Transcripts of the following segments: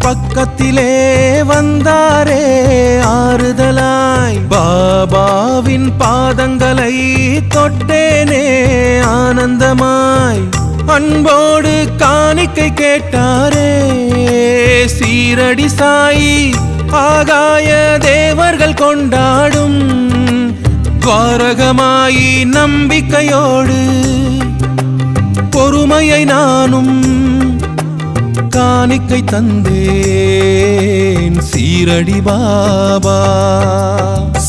பக்கத்திலே வந்தாரே ஆறுதலாய் பாபாவின் பாதங்களை தொட்டேனே ஆனந்தமாய் அன்போடு காணிக்கை கேட்டாரே சீரடி சாயி ஆகாய தேவர்கள் கொண்டாடும் துவாரகமாயி நம்பிக்கையோடு பொறுமையை நானும் காணிக்கை தந்தேன் சீரடி பாபா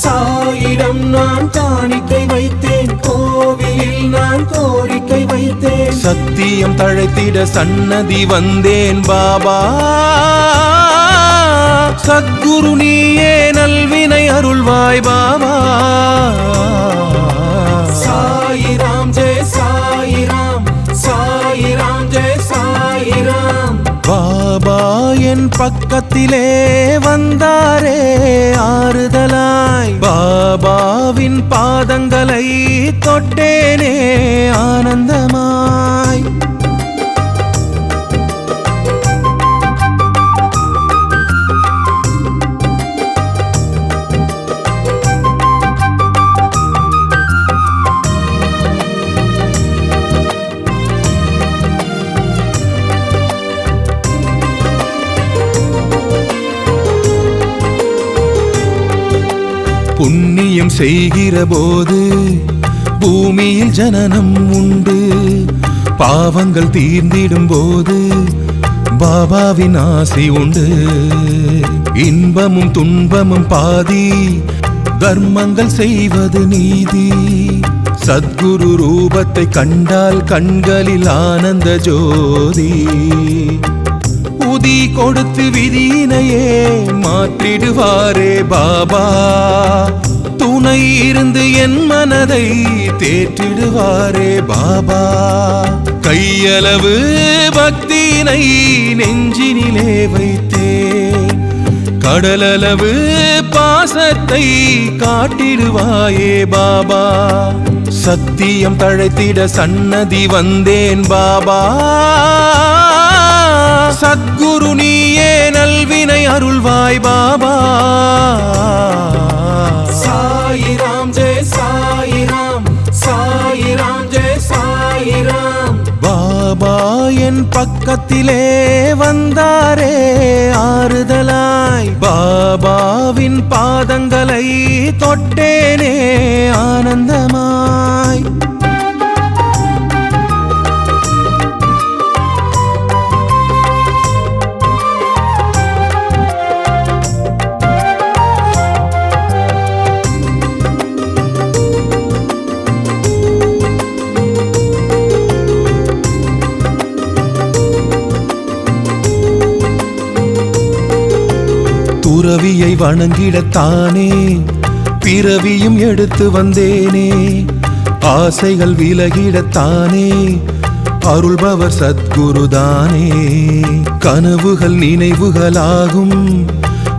சாயிடம் நான் காணிக்கை வைத்தேன் கோவிலில் நான் கோரிக்கை வைத்தேன் சத்தியம் தழைத்திட சன்னதி வந்தேன் பாபா சத்குரு நீயே நல்வினை அருள்வாய் பாபா சாயிராம் ஜெய சாயிராம் சாயிராம் ஜெய சாயிராம் பாபா என் பக்கத்திலே வந்தாரே ஆறுதலாய் பாபாவின் பாதங்களை தொட்டேனே ஆனந்தமாய் புண்ணியம் செய்கிற போது பூமியில் ஜனனம் உண்டு பாவங்கள் தீர்ந்திடும் போது பாபாவின் ஆசி உண்டு இன்பமும் துன்பமும் பாதி தர்மங்கள் செய்வது நீதி சத்குரு ரூபத்தை கண்டால் கண்களில் ஆனந்த ஜோதி உதி கொடுத்து விதியினையே மாற்றிடுவாரே பாபா துணை இருந்து என் மனதை தேற்றிடுவாரே பாபா கையளவு பக்தியினை நெஞ்சினிலே வைத்தேன் கடலளவு பாசத்தை காட்டிடுவாயே பாபா சத்தியம் தழைத்திட சன்னதி வந்தேன் பாபா சத்குரு நீயே நல்வினை அருள்வாய் பாபா சாயிராம் ஜெய சாயிராம் சாயிராம் ஜெய சாயிராம் பாபா என் பக்கத்திலே வந்தாரே ஆறுதலாய் பாபாவின் பாதங்களை தொட்டேனே ஆனந்தமாய் துறவியை வணங்கிடத்தானே பிறவியும் எடுத்து வந்தேனே ஆசைகள் விலகிடத்தானே அருள்பவர் சத்குருதானே கனவுகள் நினைவுகளாகும்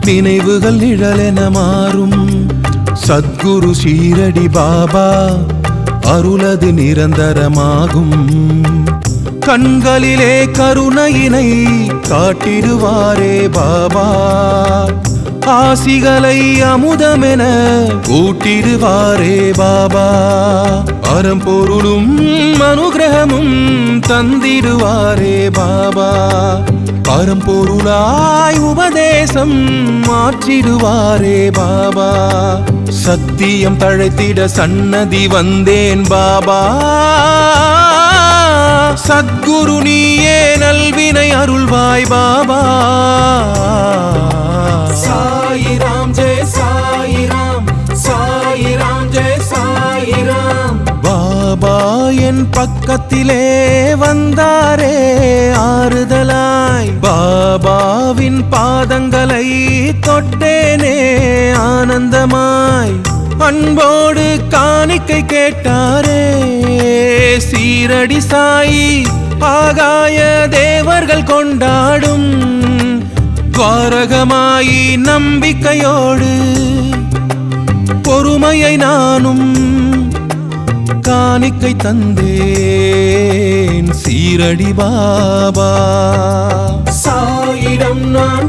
நினைவுகள் நிழலென மாறும் சத்குரு ஷீரடி பாபா அருளது நிரந்தரமாகும் கண்களிலே கருணையினை காட்டிடுவாரே பாபா ஆசிகளை அமுதமென கூட்டிடுவாரே பாபா அறம்பொருளும் அனுகிரகமும் தந்திடுவாரே பாபா பரம்பொருளாய் உபதேசம் மாற்றிடுவாரே பாபா சத்தியம் தழைத்திட சன்னதி வந்தேன் பாபா சத்குரு நீயே நல்வினை அருள்வாய் பாபா சாயிராம் ஜெய சாயிராம் சாயிராம் ஜெய சாயிராம் பாபா என் பக்கத்திலே வந்தாரே ஆறுதலாய் பாபாவின் பாதங்களை தொட்டேனே ஆனந்தமாய் அன்போடு காணிக்கை கேட்டாரே சீரடி சாயி ஆகாய தேவர்கள் கொண்டாடும் துவாரகமாயி நம்பிக்கையோடு பொறுமையை நானும் காணிக்கை தந்தேன் சீரடி பாபா சாயிடம் நான்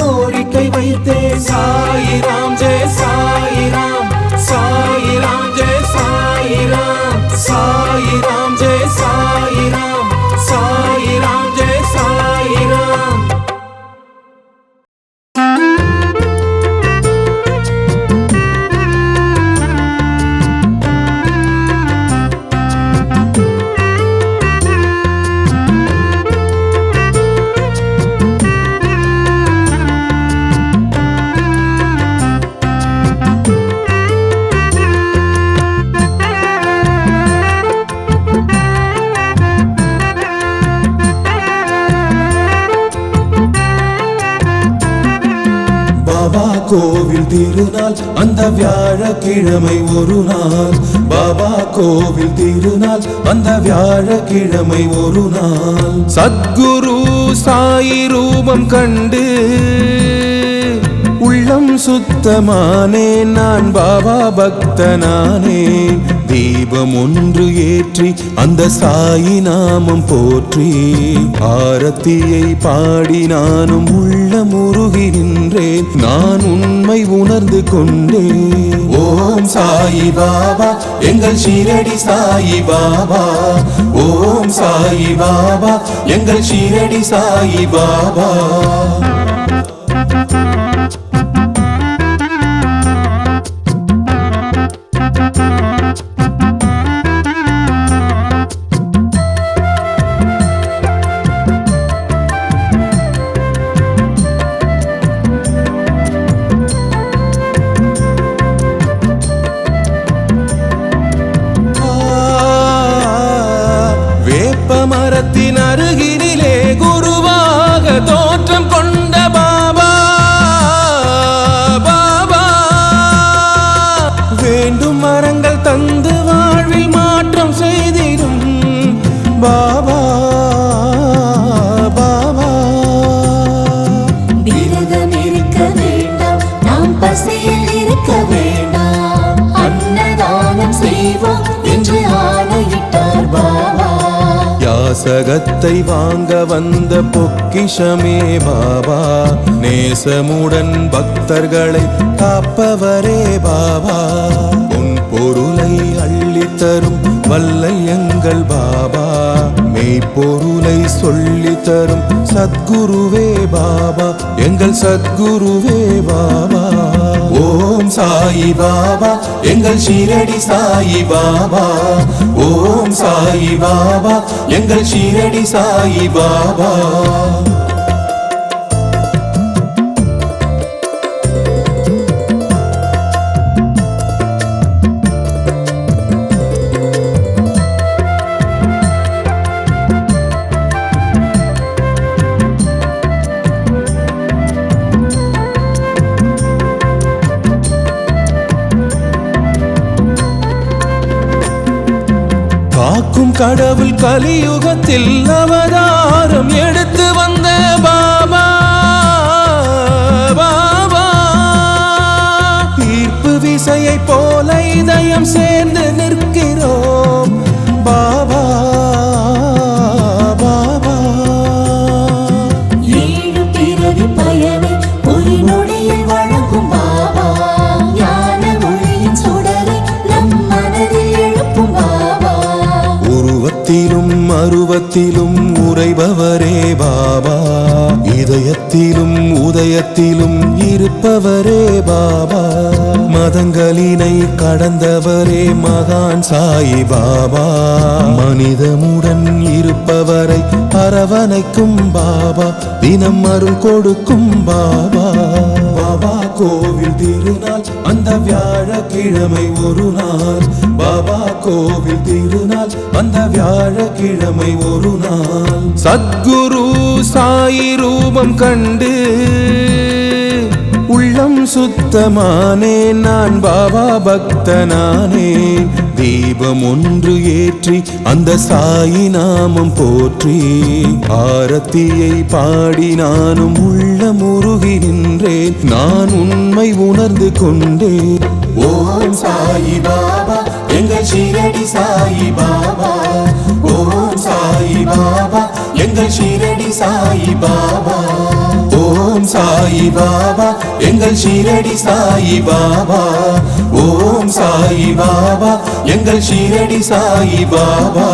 கோரிக்கை வைத்தேன். சாயிராம் ஜெய சாயிராம், சாயிராம் ஜெய சாயிராம், சாயிராம் ஜெய சாயிராம், சாயிராம் ஜெய சாயிராம். பாபா கோவில் திருநாள் அந்த வியாழக்கிழமை ஒரு நாள். பாபா கோவில் திருநாள் அந்த வியாழக்கிழமை ஒரு நாள். சத்குரு சாயி ரூபம் கண்டு உள்ளம் சுத்தமானே, நான் பாபா பக்தனானே. தீபம் ஒன்று ஏற்றி அந்த சாயி நாமம் போற்றி ஆரத்தியை பாடி நானும் உள்ளம் உருகி நின்றேன். நான் உண்மை உணர்ந்து கொண்டேன். ஓம் சாயி பாபா எங்கள் ஷீரடி சாயி பாபா. ஓம் சாயி பாபா எங்கள் ஷீரடி சாயி பாபா. மரத்தின் அருகினிலே குருவாக தோற்றம் கொண்ட பாபா, பாபா வேண்டும் மரங்கள் தந்து வாழ்வில் மாற்றம் செய்திடும் பாபா, பாபா. விரதம் இருக்க வேண்டாம், நாம் பசியில் இருக்க வேண்டாம், அன்னதானம் செய்வோம் என்று ஆணையிட்டார் பாபா. யாசகத்தை வாங்க வந்த பொக்கிஷமே பாபா, நேசமுடன் பக்தர்களை காப்பவரே பாபா. உன் பொருளை அள்ளித்தரும் வல்லல் எங்கள் பாபா, மெய்ப்பொருளை சொல்லி தரும் சத்குருவே பாபா, எங்கள் சத்குருவே பாபா. ஓம் சாயி பாபா எங்கள் ஷீரடி சாயி பாபா. ஓம் சாயி பாபா எங்கள் ஷீரடி சாயி பாபா. காக்கும் கடவுள் கலியுகத்தில் அவதாரம் எடுத்து வந்த பாபா, பாபா. ஈர்ப்பு விசையை போல இதயம் சேர்ந்து நிற்கிறோம் பாபா, பாபா. ஏழு பிறவி பயனை ஒரு நொடியில் வழங்கும் பாபா, ஞான ஒளியின் சுடரை நம் மனதில் எழுப்பும் பாபா. உருவத்திலும் அருவத்திலும் உறைபவரே பாபா, இதயத்திலும் உதயத்திலும் இருப்பவரே பாபா. மதங்களினை கடந்தவரே மகான் சாயி பாபா, மனிதமுடன் இருப்பவரை அரவணைக்கும் பாபா, தினம் அருள் கொடுக்கும் பாபா. பாபா கோவில் திருநாள் அந்த வியாழக்கிழமை ஒரு நாள். பாபா கோவில் திருநாள் அந்த வியாழக்கிழமை ஒரு நாள். சத்குரு சாயி ரூபம் கண்டு உள்ளம் சுத்தமானே, நான் பாபா பக்தனானே. தீபம் ஒன்று ஏற்றி அந்த சாயி நாமம் போற்றி ஆரத்தியை பாடி நானும் உள்ளம் உருகி நின்றேன். நான் உண்மை உணர்ந்து கொண்டேன். ஓம் சாயி பாபா எங்கள் ஷீரடி சாயி பாபா. ஓம் சாயி பாபா எங்கள் ஷீரடி சாயி பாபா. ஓம் சாயி பாபா எங்கள் ஷீரடி சாயி பாபா. ஓம் சாயி பாபா எங்கள் ஷீரடி சாயி பாபா.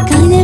கனவிலே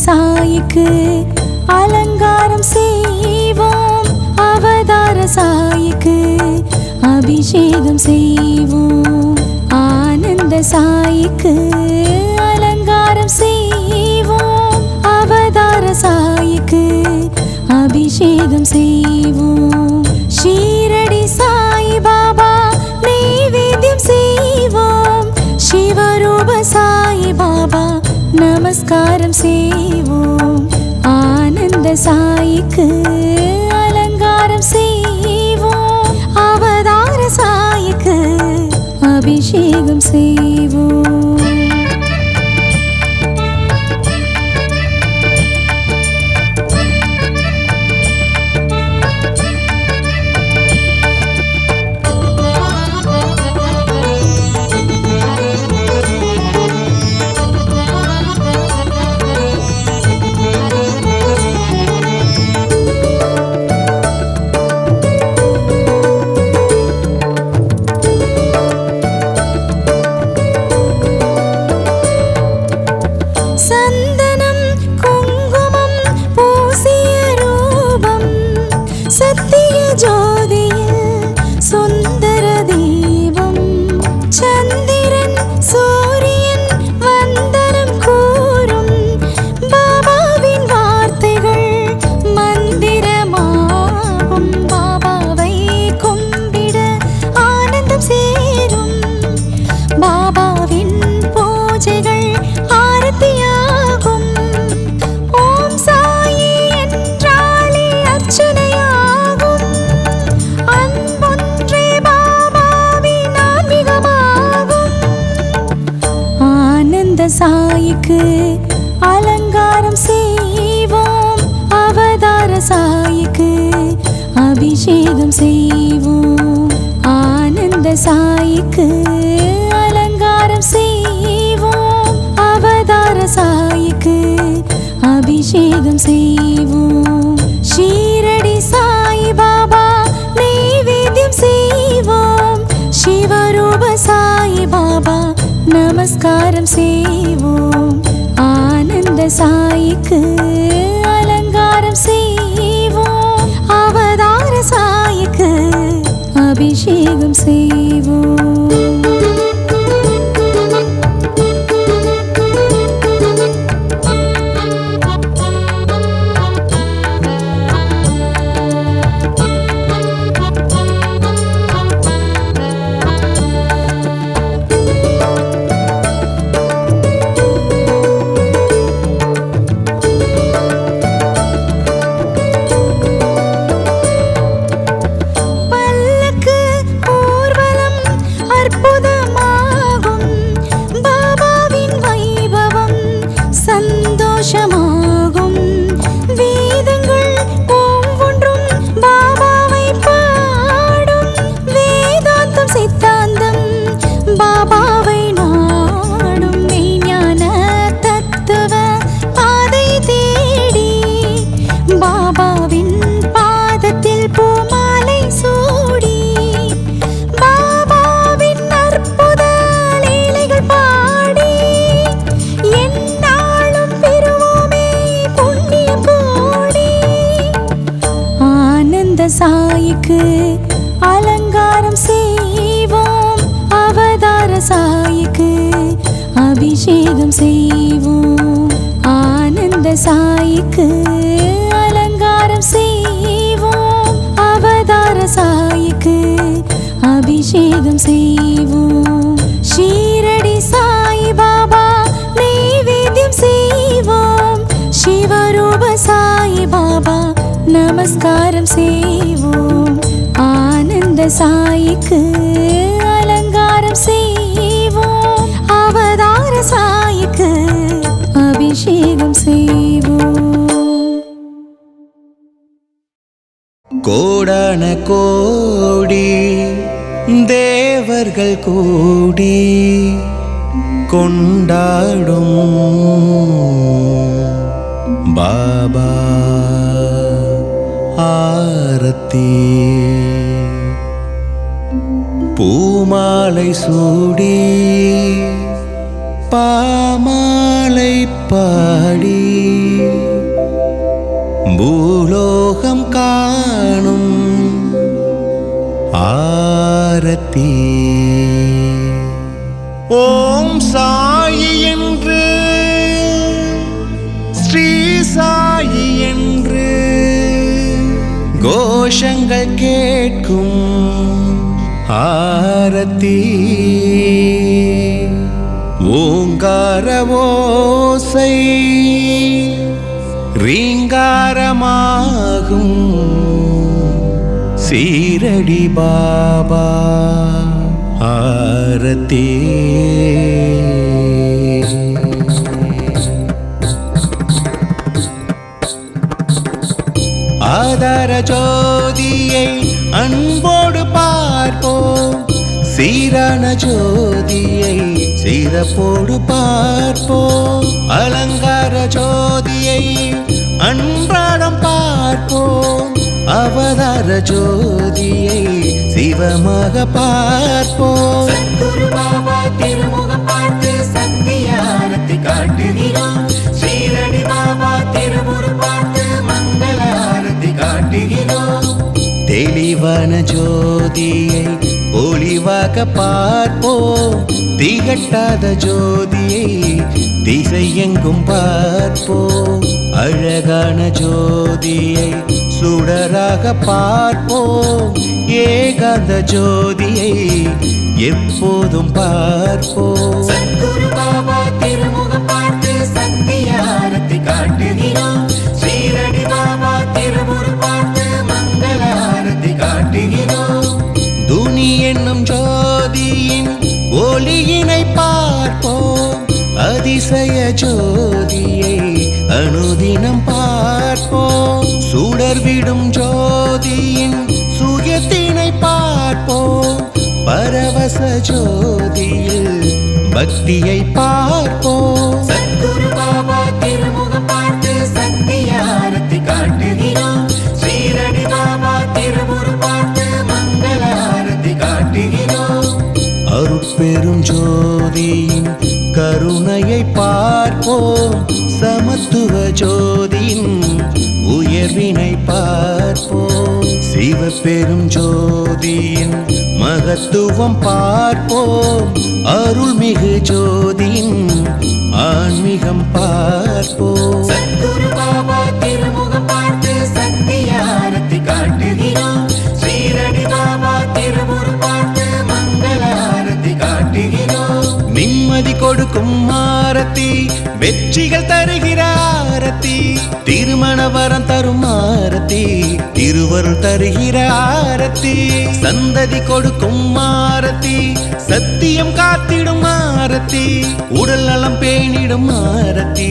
சாயிக்கு அலங்காரம் செய்வோம், அவதார சாயிக்கு அபிஷேகம் செய்வோம். ஆனந்த சாயிக்கு அலங்காரம் செய்வோம், அவதார சாயிக்கு அபிஷேகம் செய்வோம். ஷீரடி சாய் பாபா நைவேத்தியம் செய்வோம், சிவரூப சாய் பாபா நமஸ்காரம் செய்வோம். ஆனந்த சாயிக்கு அலங்காரம் செய்வோம், அவதார சாயிக்கு அபிஷேகம் செய்வோம். சந்தனம் குங்குமம் பூசிய ரூபம், சத்திய ஜோதியில் சுந்தர தீபம். சந்திரன் சூரியன் வந்தனம் கூறும், பாபாவின் வார்த்தைகள் மந்திரமாகும். பாபாவை கும்பிட ஆனந்தம் சேரும், பாபாவின் பூஜைகள் ஆரத்தியாகும். ஓம் சாயி என்றாலே அர்ச்சனையாகும், அன்பொன்றே பாபாவின் ஆன்மீகமாகும். ஆனந்த சாயிக்கு அலங்காரம் செய்வோம், அவதார சாயிக்கு அபிஷேகம் செய்வோம். ஆனந்த சாயிக்கு அலங்காரம் செய்வோம், அவதார சாயிக்கு அபிஷேகம் செய்வோம். ஷீரடி சாய் பாபா நைவேத்தியம் செய்வோம், சிவரூப சாய் பாபா நமஸ்காரம் செய்வோம். ஆனந்த சாயிக்கு அலங்காரம் செய்வோம், அவதார சாயிக்கு அபிஷேகம் செய்வோம். பல்லக்கு ஊர்வலம் அற்புதமாகும், பாபாவின் வைபவம் சந்தோஷமாகும். வேதங்கள் ஒவ்வொன்றும் பாபாவை பாடும், வேதாந்தம் சித்தாந்தம் பாபாவை நாடும். மெய்ஞான தத்துவ பாதை தேடி பாபாவின் பாதத்தில் பூமாலை சூடி, பாபாவின் அற்புத லீலைகள் பாடி எந்நாளும் பெறுவோமே புண்ணியம் கோடி. ஆனந்த சாயிக்கு அலங்காரம் செய்வோம், அவதார சாயிக்கு அபிஷேகம் செய்வோம். ஆனந்த சாயிக்கு அலங்காரம் செய்வோம், அவதார சாயிக்கு அபிஷேகம் செய்வோம். ஷீரடி சாய் பாபா நைவேத்தியம் செய்வோம், சிவரூப சாய் பாபா நமஸ்காரம் செய்வோம். ஆனந்த சாயிக்கு அலங்காரம் செய்வோம், அவதார சாயிக்கு அபிஷேகம் செய்வோம். கோடான கோடி தேவர்கள் கூடி கொண்டாடும் பாபா ஆரத்தி. பூமாலை சூடி பாமாலை பாடி பூலோகம் காணும் ஆரத்தி. ஓம் சாயி என்று ஸ்ரீ சாயி என்று கோஷங்கள் கேட்கும் ஆரத்தி. ஓங்கார ஓசை ரீங்காரமாகும் சீரடி பாபா ஆரத்தி. ஆதார ஜோதியை அன்போடு பார்ப்போம், சீரான ஜோதியை சிறப்போடு பார்ப்போம். அலங்கார ஜோதியை அன்றாடம் பார்ப்போம், அவதார ஜோதியை சிவமாக பார்ப்போம். சத்குரு பாபா திருமுகம் பார்த்து சத்தியாரத்தை காட்டுகிறோம். ஸ்ரீரடி பாபா திருமுரு பார்த்து மங்கள ஆரத்தி காட்டுகிறோம். தெளிவான ஜோதியை ஒளிவாக பார்ப்போம், திகட்டாத ஜோதியை திசை எங்கும் பார்ப்போம். அழகான ஜோதியை சுடராக பார்ப்போம், ஏகாந்த ஜோதியை எப்போதும் பார்ப்போம். சத்குரு பாபா திருமுகம் பார்த்து சத்தியாரத்தை காட்டுகிறோம். ஸ்ரீரடி பாபா திருமுரு பார்த்து மங்கள ஆரத்தி காட்டுகிறோம். துனி என்னும் ஜோதியின் ஒளியினை பார்ப்போம், அதிசய ஜோதியை அனுதினம் பார்ப்போம். சுடர்விடும் ஜோதியின் சுயத்தினை பார்ப்போம், பரவச ஜோதியில் பக்தியை பார்ப்போம். சத்குரு பாபா திருமுகம் பார்த்து சத்தியாரத்தை காட்டுகிறோம். ஸ்ரீரடி பாபா திருமுரு பார்த்து மங்கள ஆரத்தி காட்டுகிறோம். அருட்பெரும் ஜோதியின் கருணையை பார்ப்போம், சமத்துவ ஜோதியின் உயர்வினை பார்ப்போம். சிவபெரும் ஜோதியின் மகத்துவம் பார்ப்போம், அருள்மிகு ஜோதியின் ஆன்மீகம் பார்ப்போம். சத்குரு பாபா திருமுகம் பார்த்து சத்தியாரத்தை காட்டுகிறோம். ஸ்ரீரடி பாபா திருமுரு பார்த்து மங்கள ஆரத்தி காட்டுகிறோம். நிம்மதி கொடுக்கும் ஆரத்தி, வெற்றிகள் தருகிற ஆரத்தி, திருமண வரம் தரும் ஆரத்தி, திருவருள் தருகிற ஆரத்தி. சந்ததி கொடுக்கும் ஆரத்தி, சத்தியம் காத்திடும் ஆரத்தி, உடல் நலம் பேணிடும் ஆரத்தி,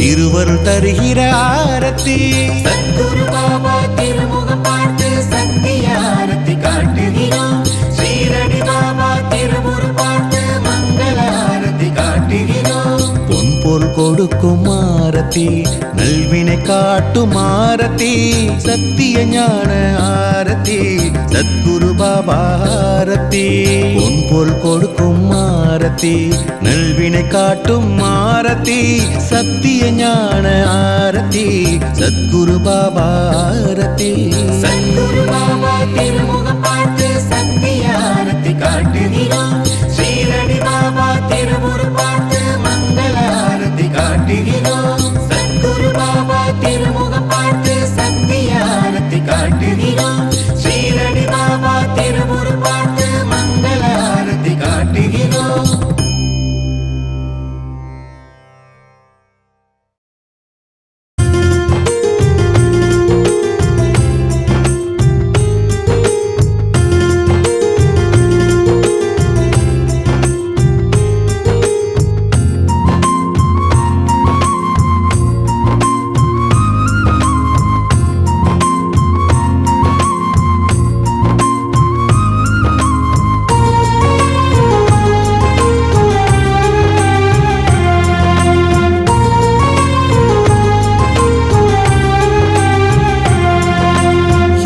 திருவருள் தருகிற ஆரத்தி. சத்குரு பாபா திருமுகம் பார்த்து சத்தியாரத்தை காட்டுகிறோம். ஸ்ரீரடி பாபா திருமுரு பார்த்து மங்கள ஆரத்தி காட்டுகிறோம். பொன்பொருள் கொடுக்கும் ஆரத்தி, நல்வினை காட்டும் ஆரத்தி, சத்திய ஞான ஆரத்தி, சத்குரு பாபா ஆரத்தி. பொன்பொருள் கொடுக்கும் ஆரத்தி, நல்வினை காட்டும் ஆரத்தி, சத்திய ஞான ஆரத்தி, சத்குரு பாபா ஆரத்தி. சத்குரு பாபா திருமுகம் பார்த்து சத்தியாரத்தை காட்டுகிறோம். ஸ்ரீரடி பாபா திருமுரு பார்த்து மங்கள ஆரத்தி காட்டுகிறோம். சத்குரு பாபா திருமுகம் பார்த்து சத்தியாரத்தை காட்டுகிறோம். ஸ்ரீரடி பாபா திருமுரு பார்த்து மங்கள ஆரத்தி காட்டுகிறோம்.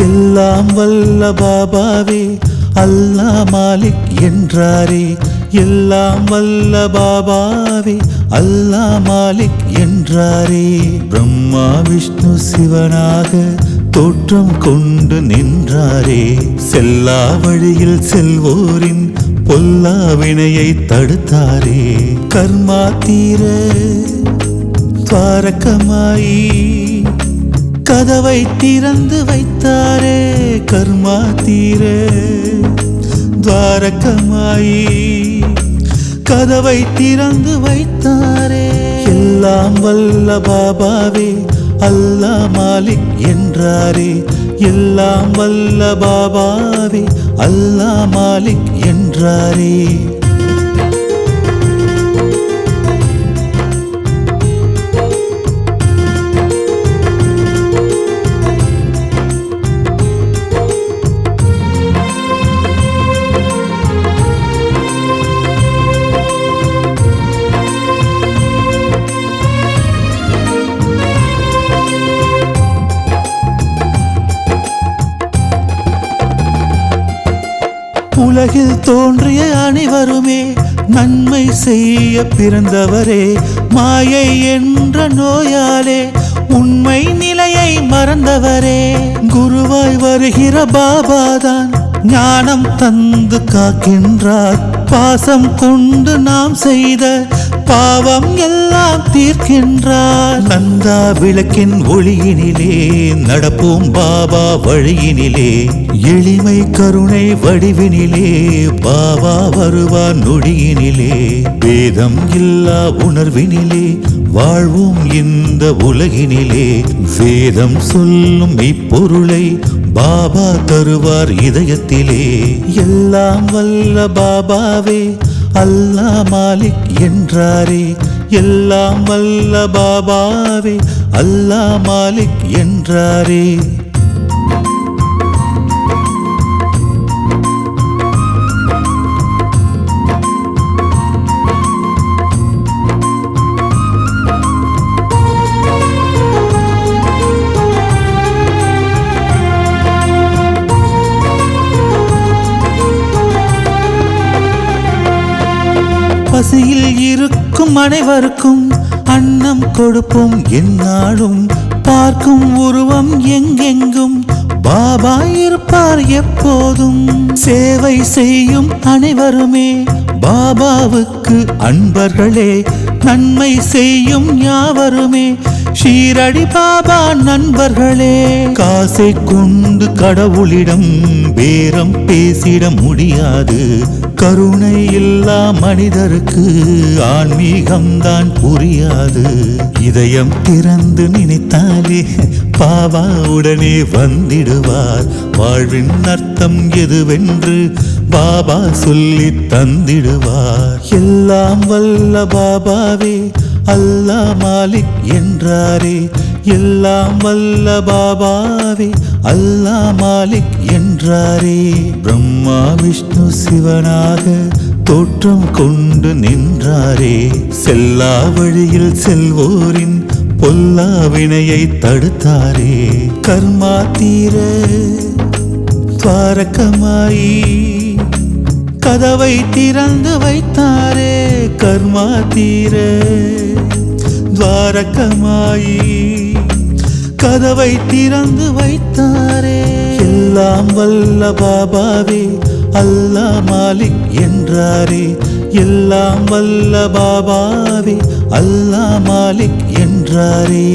எல்லாம் வல்ல பாபாவே அல்லாஹ் மாலிக் என்றாரே, எல்லாம் வல்ல பாபாவே அல்லாஹ் மாலிக் என்றாரே. பிரம்மா விஷ்ணு சிவனாக தோற்றம் கொண்டு நின்றாரே. செல்லா வழியில் செல்வோரின் பொல்லா வினையை தடுத்தாரே. கர்மா தீர துவாரகமாயி கதவை திறந்து வைத்தாரே. கர்மா தீர துவாரகமாயி கதவை திறந்து வைத்தாரே. எல்லாம் வல்ல பாபாவே அல்லாஹ் மாலிக் என்றாரே. எல்லாம் வல்ல பாபாவே அல்லாஹ் மாலிக் என்றாரே. உலகில் தோன்றிய அனைவருமே நன்மை செய்ய பிறந்தவரே. மாயை என்ற நோயாலே உண்மை நிலையை மறந்தவரே. குருவாய் வருகிற பாபாதான் ஞானம் தந்து காக்கின்றார். பாசம் கொண்டு நாம் செய்த பாவம் எல்லாம் தீர்க்கின்றார். நந்தா விளக்கின் ஒளியினிலே நடப்போம் பாபா வழியினிலே. எளிமை கருணை வடிவினிலே பாபா வருவார் நொடியினிலே. வேதம் இல்லா உணர்வினிலே வாழ்வோம் இந்த உலகினிலே. வேதம் சொல்லும் இப்பொருளை பாபா தருவார் இதயத்திலே. எல்லாம் வல்ல பாபாவே அல்லாஹ் மாலிக் என்றாரே. எல்லாம் வல்ல பாபாவே அல்லாஹ் மாலிக் என்றாரே. பசியில் இருக்கும் அனைவருக்கும் அன்னம் கொடுப்போம் எந்நாளும். பார்க்கும் உருவம் எங்கெங்கும் பாபா இருப்பார் எப்போதும். சேவை செய்யும் அனைவருமே பாபாவுக்கு அன்பர்களே. நன்மை செய்யும் யாவருமே ஷீரடி பாபா நண்பர்களே. காசை கொண்டு கடவுளிடம் பேரம் பேசிட முடியாது. கருணை இல்லா மனிதருக்கு ஆன்மீகம்தான் புரியாது. இதயம் திறந்து நினைத்தாலே பாபா உடனே வந்திடுவார். வாழ்வின் அர்த்தம் எதுவென்று பாபா சொல்லி தந்திடுவார். எல்லாம் வல்ல பாபாவே அல்லாஹ் மாலிக் என்றாரே. எல்லாம் வல்ல பாபாவே அல்லாஹ் மாலிக் என்றாரே. பிரம்மா விஷ்ணு சிவனாக தோற்றம் கொண்டு நின்றாரே. செல்லா வழியில் செல்வோரின் பொல்லா வினையை தடுத்தாரே. கர்மா தீர துவாரகமாயி கதவை திறந்து வைத்தாரே. கர்மா தீர துவாரகமாயி கதவை திறந்து வைத்தாரே. எல்லாம் வல்ல பாபாவே அல்லாஹ் மாலிக் என்றாரே. எல்லாம் வல்ல பாபாவே அல்லாஹ் மாலிக் என்றாரே.